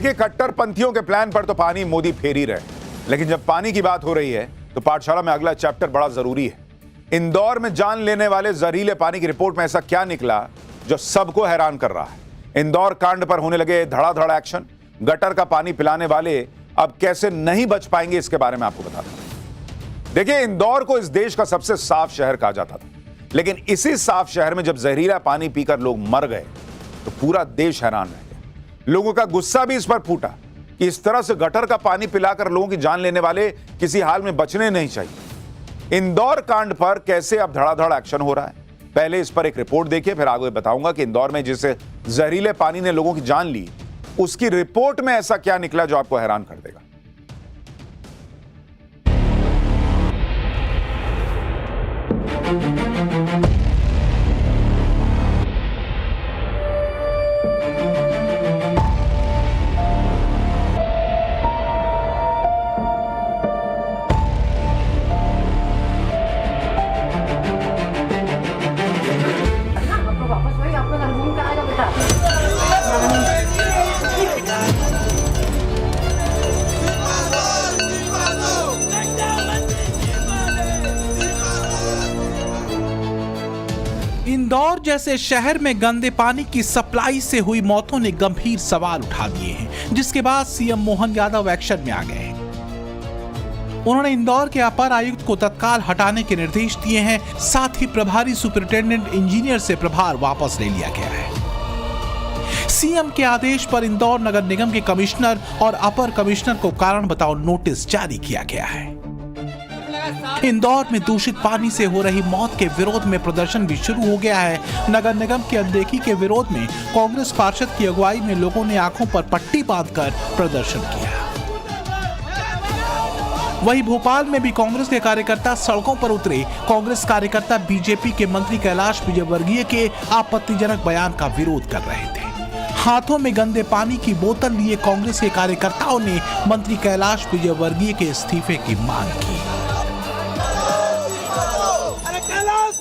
कि कट्टरपंथियों के प्लान पर तो पानी मोदी फेर ही रहे, लेकिन जब पानी की बात हो रही है तो पाठशाला में अगला चैप्टर बड़ा जरूरी है। इंदौर में जान लेने वाले जहरीले पानी की रिपोर्ट में ऐसा क्या निकला जो सबको हैरान कर रहा है। इंदौर कांड पर होने लगे धड़ाधड़ एक्शन। गटर का पानी पिलाने वाले अब कैसे नहीं बच पाएंगे, इसके बारे में आपको बताता हूं। देखिए, इंदौर को इस देश का सबसे साफ शहर कहा जाता था, लेकिन इसी साफ शहर में जब जहरीला पानी पीकर लोग मर गए तो पूरा देश हैरान रह गया। लोगों का गुस्सा भी इस पर फूटा कि इस तरह से गटर का पानी पिलाकर लोगों की जान लेने वाले किसी हाल में बचने नहीं चाहिए। इंदौर कांड पर कैसे अब धड़ाधड़ एक्शन हो रहा है, पहले इस पर एक रिपोर्ट देखिए, फिर आगे बताऊंगा कि इंदौर में जिस जहरीले पानी ने लोगों की जान ली, उसकी रिपोर्ट में ऐसा क्या निकला जो आपको हैरान कर देगा। इंदौर जैसे शहर में गंदे पानी की सप्लाई से हुई मौतों ने गंभीर सवाल उठा दिए हैं, जिसके बाद सीएम मोहन यादव एक्शन में आ गए हैं। उन्होंने इंदौर के अपर आयुक्त को तत्काल हटाने के निर्देश दिए हैं। साथ ही प्रभारी सुपरिटेंडेंट इंजीनियर से प्रभार वापस ले लिया गया है। सीएम के आदेश पर इंदौर नगर निगम के कमिश्नर और अपर कमिश्नर को कारण बताओ नोटिस जारी किया गया है। इंदौर में दूषित पानी से हो रही मौत के विरोध में प्रदर्शन भी शुरू हो गया है। नगर निगम की अनदेखी के विरोध में कांग्रेस पार्षद की अगुवाई में लोगों ने आंखों पर पट्टी बांधकर प्रदर्शन किया। वहीं भोपाल में भी कांग्रेस के कार्यकर्ता सड़कों पर उतरे। कांग्रेस कार्यकर्ता बीजेपी के मंत्री कैलाश विजयवर्गीय के आपत्तिजनक बयान का विरोध कर रहे थे। हाथों में गंदे पानी की बोतल लिए कांग्रेस के कार्यकर्ताओं ने मंत्री कैलाश विजयवर्गीय के इस्तीफे की मांग की।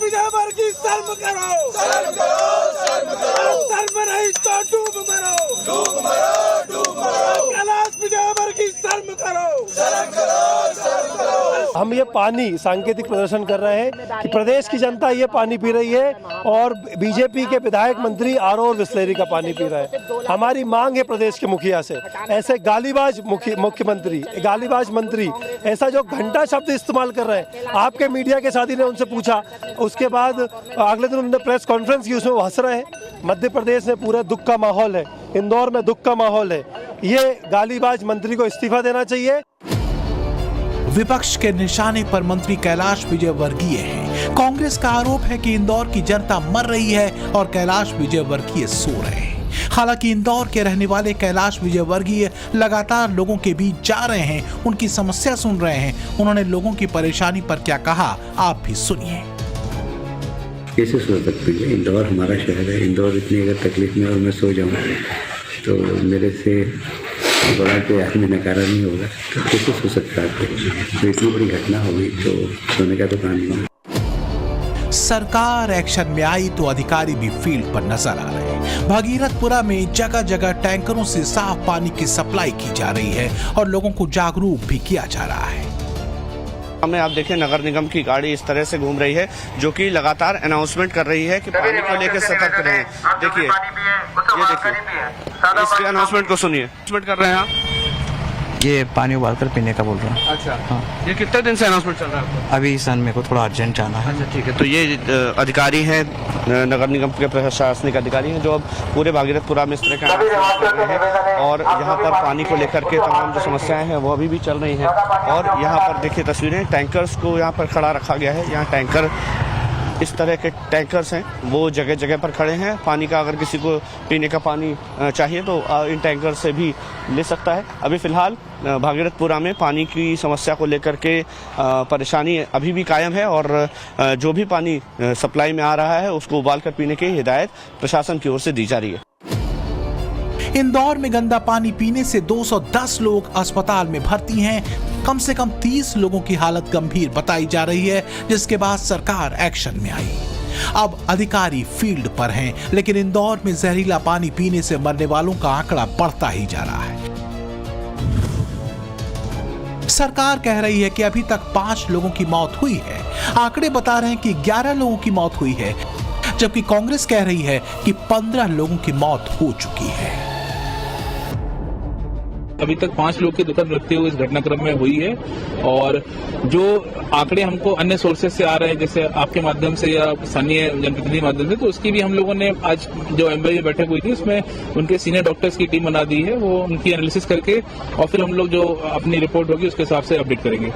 विजयवर्गीय शर्म करो, शर्म करो, शर्म करो, शर्म नहीं तो डूब मरो, डूब मरो, डूब मरो। कैलाश विजयवर्गीय शर्म करो, शर्म करो, शर्म करो। हम ये पानी सांकेतिक प्रदर्शन कर रहे हैं कि प्रदेश की जनता ये पानी पी रही है और बीजेपी के विधायक मंत्री आरओ और बिस्लेरी का पानी पी रहे हैं। हमारी मांग है प्रदेश के मुखिया से, ऐसे गालीबाज मुख्यमंत्री, गालीबाज मंत्री ऐसा जो घंटा शब्द इस्तेमाल कर रहे हैं। आपके मीडिया के साथी ने उनसे पूछा, उसके बाद अगले दिन उन्होंने प्रेस कॉन्फ्रेंस की, उसमें हंस रहे हैं। मध्य प्रदेश में पूरा दुख का माहौल है, इंदौर में दुख का माहौल है। ये गालीबाज मंत्री को इस्तीफा देना चाहिए। विपक्ष के निशाने पर मंत्री कैलाश विजयवर्गीय हैं। कांग्रेस का आरोप है कि इंदौर की जनता मर रही है और कैलाश विजयवर्गीय सो रहे हैं। हालांकि इंदौर के रहने वाले कैलाश विजयवर्गीय लगातार लोगों के बीच जा रहे हैं, उनकी समस्या सुन रहे हैं। उन्होंने लोगों की परेशानी पर क्या कहा, आप भी सुनिए। कैसे सो सकते हैं? इंदौर हमारा शहर है। इंदौर इतनी अगर तकलीफ में और मैं सो जाऊँ तो मेरे से बड़ा कोई आदमी नकारा नहीं होगा, तो कैसे सो सकता है? तो इतनी बड़ी घटना हो गई तो सोने का तो काम नहीं। सरकार एक्शन में आई तो अधिकारी भी फील्ड पर नजर आ रहे हैं। भगीरथपुरा में जगह जगह टैंकरों से साफ पानी की सप्लाई की जा रही है और लोगों को जागरूक भी किया जा रहा है। हमें आप देखें, नगर निगम की गाड़ी इस तरह से घूम रही है जो कि लगातार अनाउंसमेंट कर रही है कि पानी को लेकर सतर्क रहें। देखिए, ये देखिए, इसके अनाउंसमेंट को सुनिए। अनाउंसमेंट कर रहे हैं आप, ये पानी उबालकर पीने का बोल रहा हूँ। अच्छा, हाँ। ये कितने दिन से अनाउंसमेंट चल रहा है आपको? अभी सन मेरे को थोड़ा अर्जेंट जाना है। अच्छा, ठीक है। तो ये अधिकारी हैं, नगर निगम के प्रशासनिक अधिकारी हैं, जो अब पूरे भागीरथपुरा में इस तरह का कर रहे हैं और यहाँ पर पानी को लेकर के तमाम जो समस्याएं हैं वो अभी भी चल रही हैं। और यहाँ पर देखिए तस्वीरें, टैंकर्स को यहाँ पर खड़ा रखा गया है। यहाँ टैंकर, इस तरह के टैंकर्स हैं, वो जगह जगह पर खड़े हैं। पानी का अगर किसी को पीने का पानी चाहिए तो इन टैंकर से भी ले सकता है। अभी फिलहाल भागीरथपुरा में पानी की समस्या को लेकर के परेशानी अभी भी कायम है और जो भी पानी सप्लाई में आ रहा है उसको उबाल कर पीने की हिदायत प्रशासन की ओर से दी जा रही है। इंदौर में गंदा पानी पीने से 210 लोग अस्पताल में भर्ती हैं। कम से कम 30 लोगों की हालत गंभीर बताई जा रही है, जिसके बाद सरकार एक्शन में आई। अब अधिकारी फील्ड पर हैं, लेकिन इंदौर में जहरीला पानी पीने से मरने वालों का आंकड़ा बढ़ता ही जा रहा है। सरकार कह रही है कि अभी तक 5 लोगों की मौत हुई है। आंकड़े बता रहे हैं कि 11 लोगों की मौत हुई है, जबकि कांग्रेस कह रही है कि 15 लोगों की मौत हो चुकी है। अभी तक 5 लोग की दुखद मृत्यु इस घटनाक्रम में हुई है और जो आंकड़े हमको अन्य सोर्सेज से आ रहे हैं, जैसे आपके माध्यम से या स्थानीय जनप्रतिनिधि माध्यम से, तो उसकी भी हम लोगों ने आज जो एमबीए बैठक हुई थी उसमें उनके सीनियर डॉक्टर्स की टीम बना दी है। वो उनकी एनालिसिस करके और फिर हम लोग जो अपनी रिपोर्ट होगी उसके हिसाब से अपडेट करेंगे।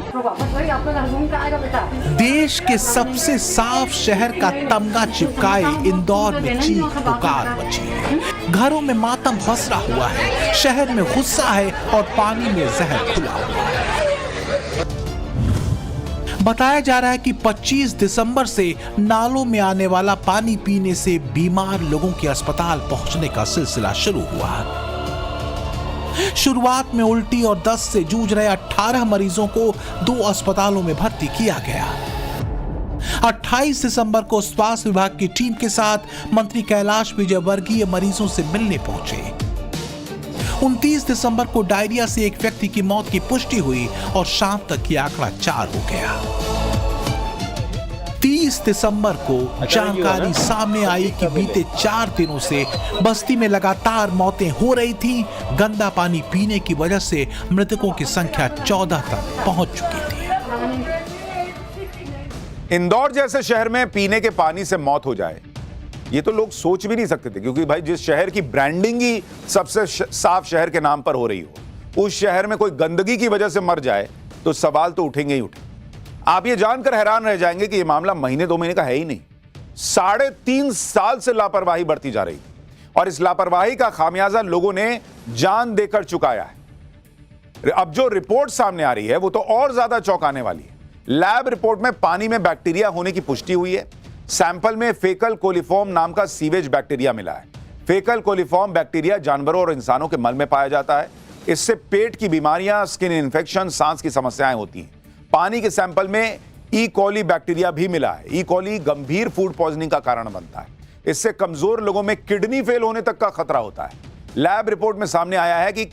देश के सबसे साफ शहर का तमगा चिपकाए इंदौर में चीख पुकार मची है। घरों में मातम पसरा हुआ है, शहर में गुस्सा है और पानी में जहर खुला हुआ है। बताया जा रहा है कि 25 दिसंबर से नालों में आने वाला पानी पीने से बीमार लोगों के अस्पताल पहुंचने का सिलसिला शुरू हुआ। शुरुआत में उल्टी और दस्त से जूझ रहे 18 मरीजों को 2 अस्पतालों में भर्ती किया गया। 28 दिसंबर को स्वास्थ्य विभाग की टीम के साथ मंत्री कैलाश विजयवर्गीय मरीजों से मिलने पहुंचे। 29 दिसंबर को डायरिया से एक व्यक्ति की मौत की पुष्टि हुई और शाम तक ये आंकड़ा 4 हो गया। 30 दिसंबर को जानकारी सामने आई कि बीते 4 दिनों से बस्ती में लगातार मौतें हो रही थीं। गंदा पानी पीने की वजह से मृतकों की संख्या 14 तक पहुंच चुकी थी। इंदौर जैसे शहर में पीने के पानी से मौत हो जाए, ये तो लोग सोच भी नहीं सकते थे, क्योंकि भाई जिस शहर की ब्रांडिंग ही सबसे साफ शहर के नाम पर हो रही हो, उस शहर में कोई गंदगी की वजह से मर जाए तो सवाल तो उठेंगे ही उठेंगे। आप ये जानकर हैरान रह जाएंगे कि ये मामला महीने 2 महीने का है ही नहीं, 3.5 साल से लापरवाही बढ़ती जा रही और इस लापरवाही का खामियाजा लोगों ने जान देकर चुकाया है। अब जो रिपोर्ट सामने आ रही है वो तो और ज्यादा चौंकाने वाली है। लैब रिपोर्ट में पानी में बैक्टीरिया होने की पुष्टि हुई है। सैंपल में फेकल कोलिफॉर्म नाम का सीवेज बैक्टीरिया मिला है। फेकल कोलिफॉर्म बैक्टीरिया जानवरों और इंसानों के मल में पाया जाता है। इससे पेट की बीमारियां, स्किन इन्फेक्शन, सांस की समस्याएं होती हैं। पानी के सैंपल में ई कोली बैक्टीरिया भी मिला है। ई कोली गंभीर फूड पॉइजनिंग का कारण बनता है। इससे कमजोर लोगों में किडनी फेल होने तक का खतरा होता है। लैब रिपोर्ट में सामने आया है कि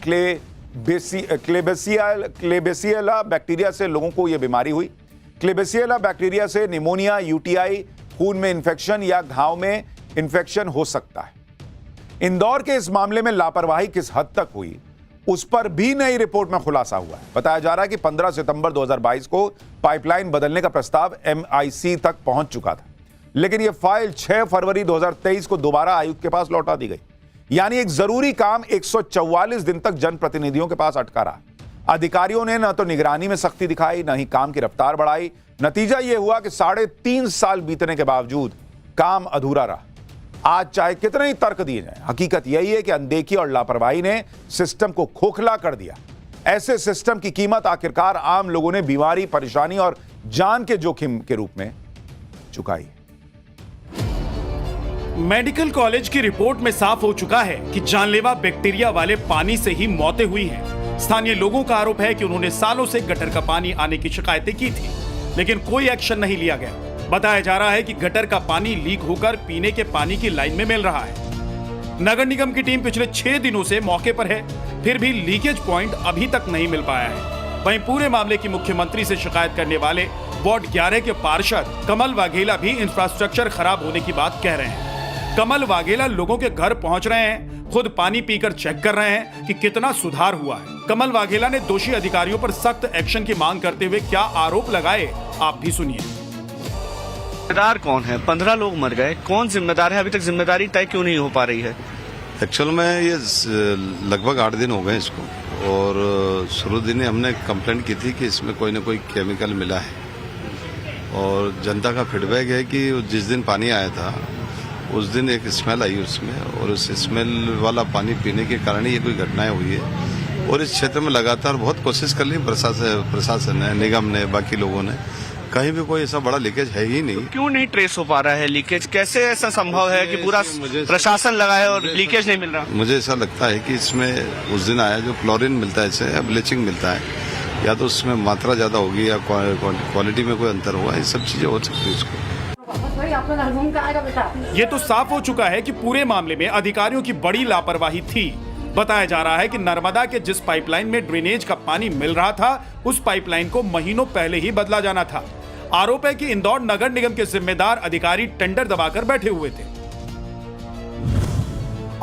क्लेबेसिएला बैक्टीरिया से लोगों को यह बीमारी हुई। क्लेबेसिएला बैक्टीरिया से निमोनिया, यूटीआई, खून में इंफेक्शन या घाव में इंफेक्शन हो सकता है। इंदौर के इस मामले में लापरवाही किस हद तक हुई, उस पर भी नई रिपोर्ट में खुलासा हुआ है। बताया जा रहा है कि 15 सितंबर 2022 को पाइपलाइन बदलने का प्रस्ताव एमआईसी तक पहुंच चुका था, लेकिन यह फाइल 6 फरवरी 2023 को दोबारा आयुक्त के पास लौटा दी गई। यानी एक जरूरी काम 144 दिन तक जनप्रतिनिधियों के पास अटका रहा। अधिकारियों ने न तो निगरानी में सख्ती दिखाई, न ही काम की रफ्तार बढ़ाई। नतीजा यह हुआ कि 3.5 साल बीतने के बावजूद काम अधूरा रहा। आज चाहे कितने ही तर्क दिए जाएं, हकीकत यही है कि अनदेखी और लापरवाही ने सिस्टम को खोखला कर दिया। ऐसे सिस्टम की कीमत आखिरकार आम लोगों ने बीमारी, परेशानी और जान के जोखिम के रूप में चुकाई। मेडिकल कॉलेज की रिपोर्ट में साफ हो चुका है कि जानलेवा बैक्टीरिया वाले पानी से ही मौतें हुई हैं। स्थानीय लोगों का आरोप है कि उन्होंने सालों से गटर का पानी आने की शिकायतें की थी, लेकिन कोई एक्शन नहीं लिया गया। बताया जा रहा है कि गटर का पानी लीक होकर पीने के पानी की लाइन में मिल रहा है। नगर निगम की टीम पिछले 6 दिनों से मौके पर है, फिर भी लीकेज पॉइंट अभी तक नहीं मिल पाया है। वहीं पूरे मामले की मुख्यमंत्री से शिकायत करने वाले वार्ड 11 के पार्षद कमल वाघेला भी इंफ्रास्ट्रक्चर खराब होने की बात कह रहे हैं। कमल वाघेला लोगों के घर पहुंच रहे हैं, खुद पानी पीकर चेक कर रहे हैं कि कितना सुधार हुआ है। कमल वाघेला ने दोषी अधिकारियों पर सख्त एक्शन की मांग करते हुए क्या आरोप लगाए, आप भी सुनिए। जिम्मेदार कौन है? 15 लोग मर गए, कौन जिम्मेदार है? अभी तक जिम्मेदारी तय क्यों नहीं हो पा रही है? एक्चुअल में ये लगभग 8 दिन हो गए इसको, और शुरू दिन हमने कंप्लेंट की थी कि इसमें कोई ना कोई केमिकल मिला है, और जनता का फीडबैक है कि जिस दिन पानी आया था उस दिन एक स्मेल आई उसमें, और उस स्मेल वाला पानी पीने के कारण ही ये कोई घटनाएं हुई है। और इस क्षेत्र में लगातार बहुत कोशिश कर ली प्रशासन ने, निगम ने, बाकी लोगों ने, कहीं भी कोई ऐसा बड़ा लीकेज है ही नहीं। क्यों नहीं ट्रेस हो पा रहा है लीकेज? कैसे ऐसा संभव है कि पूरा प्रशासन लगा है और लीकेज नहीं मिल रहा? मुझे ऐसा लगता है कि इसमें उस दिन आया जो क्लोरीन मिलता है इसे, या ब्लीचिंग मिलता है, या तो उसमें मात्रा ज्यादा होगी या क्वालिटी में कोई अंतर हुआ, ये सब चीजें हो सकती है। इसको घूम के आएगा बेटा। ये तो साफ हो चुका है कि पूरे मामले में अधिकारियों की बड़ी लापरवाही थी। बताया जा रहा है कि नर्मदा के जिस पाइपलाइन में ड्रेनेज का पानी मिल रहा था, उस पाइपलाइन को महीनों पहले ही बदला जाना था। आरोप है कि इंदौर नगर निगम के जिम्मेदार अधिकारी टेंडर दबाकर बैठे हुए थे।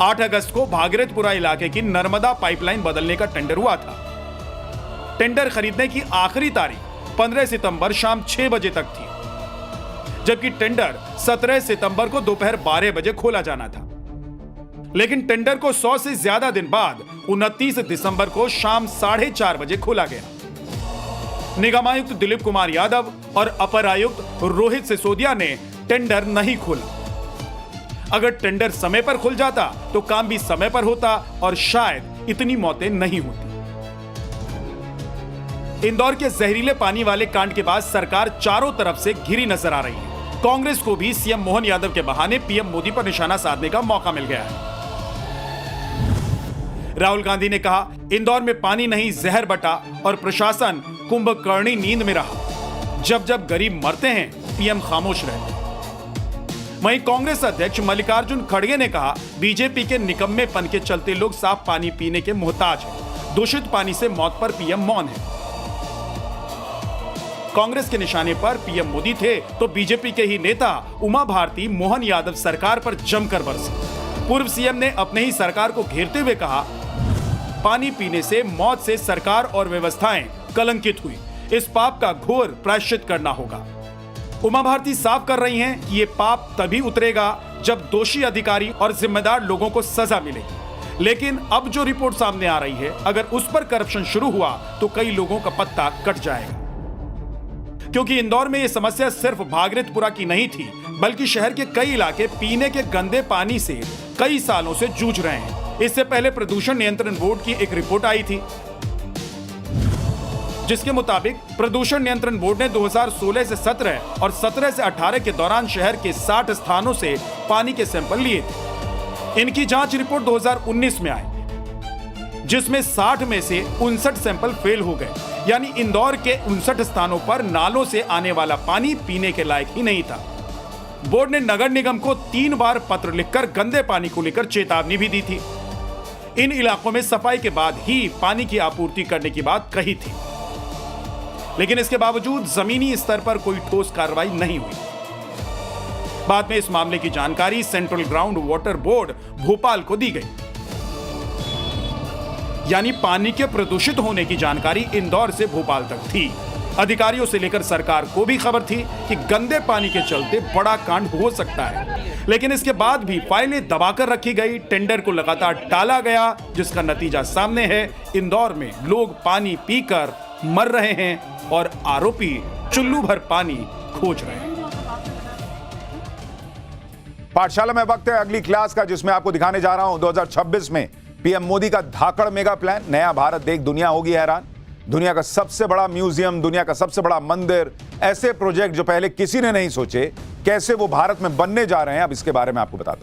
8 अगस्त को भागीरथपुरा इलाके की नर्मदा पाइपलाइन बदलने का टेंडर हुआ था। टेंडर खरीदने की आखिरी तारीख 15 सितंबर शाम 6 बजे तक थी, जबकि टेंडर 17 सितंबर को दोपहर 12 बजे खोला जाना था। लेकिन टेंडर को 100 से ज्यादा दिन बाद 29 दिसंबर को शाम 4:30 बजे खोला गया। निगमायुक्त दिलीप कुमार यादव और अपर आयुक्त रोहित सिसोदिया ने टेंडर नहीं खोला। अगर टेंडर समय पर खुल जाता तो काम भी समय पर होता और शायद इतनी मौतें नहीं होती। इंदौर के जहरीले पानी वाले कांड के बाद सरकार चारों तरफ से घिरी नजर आ रही है। कांग्रेस को भी सीएम मोहन यादव के बहाने पीएम मोदी पर निशाना साधने का मौका मिल गया है। राहुल गांधी ने कहा, इंदौर में पानी नहीं जहर बटा और प्रशासन कुंभकर्णी नींद में रहा। जब जब गरीब मरते हैं, पीएम खामोश रहते हैं। वहीं कांग्रेस अध्यक्ष मल्लिकार्जुन खड़गे ने कहा, बीजेपी के निकम्मेपन के चलते लोग साफ पानी पीने के मोहताज हैं। दूषित पानी से मौत पर पीएम मौन है। कांग्रेस के निशाने पर पीएम मोदी थे तो बीजेपी के ही नेता उमा भारती मोहन यादव सरकार पर जमकर बरसे। पूर्व सीएम ने अपने ही सरकार को घेरते हुए कहा, पानी पीने से मौत से सरकार और व्यवस्थाएं कलंकित हुई। इस पाप का घोर प्रायश्चित करना होगा। उमा भारती साफ कर रही हैं कि ये पाप तभी उतरेगा जब दोषी अधिकारी और जिम्मेदार लोगों को सजा मिलेगी। लेकिन अब जो रिपोर्ट सामने आ रही है, अगर उस पर करप्शन शुरू हुआ तो कई लोगों का पत्ता कट जाएगा। क्योंकि इंदौर में यह समस्या सिर्फ भागीरथपुरा की नहीं थी, बल्कि शहर के कई इलाके पीने के गंदे पानी से कई सालों से जूझ रहे हैं। इससे पहले प्रदूषण नियंत्रण बोर्ड की एक रिपोर्ट आई थी, जिसके मुताबिक प्रदूषण नियंत्रण बोर्ड ने 2016 से 17 और 17 से 18 के दौरान शहर के 60 स्थानों से पानी के सैंपल लिए थे। इनकी जांच रिपोर्ट 2019 में आई, जिसमें 60 में से 59 सैंपल फेल हो गए। यानी इंदौर के 59 स्थानों पर नालों से आने वाला पानी पीने के लायक ही नहीं था। बोर्ड ने नगर निगम को 3 बार पत्र लिखकर गंदे पानी को लेकर चेतावनी भी दी थी। इन इलाकों में सफाई के बाद ही पानी की आपूर्ति करने की बात कही थी, लेकिन इसके बावजूद जमीनी स्तर पर कोई ठोस कार्रवाई नहीं हुई। बाद में इस मामले की जानकारी central ground water board Bhopal को दी गई। यानी पानी के प्रदूषित होने की जानकारी इंदौर से भोपाल तक थी। अधिकारियों से लेकर सरकार को भी खबर थी कि गंदे पानी के चलते बड़ा कांड हो सकता है, लेकिन इसके बाद भी फाइलें दबाकर रखी गई। टेंडर को लगातार टाला गया, जिसका नतीजा सामने है। इंदौर में लोग पानी पीकर मर रहे हैं और आरोपी चुल्लू भर पानी खोज रहे हैं। पाठशाला में वक्त है अगली क्लास का, जिसमें आपको दिखाने जा रहा हूं 2026 में पीएम मोदी का धाकड़ मेगा प्लान। नया भारत देख दुनिया होगी हैरान। दुनिया का सबसे बड़ा म्यूजियम, दुनिया का सबसे बड़ा मंदिर, ऐसे प्रोजेक्ट जो पहले किसी ने नहीं सोचे, कैसे वो भारत में बनने जा रहे हैं, अब इसके बारे में आपको बताता हूं।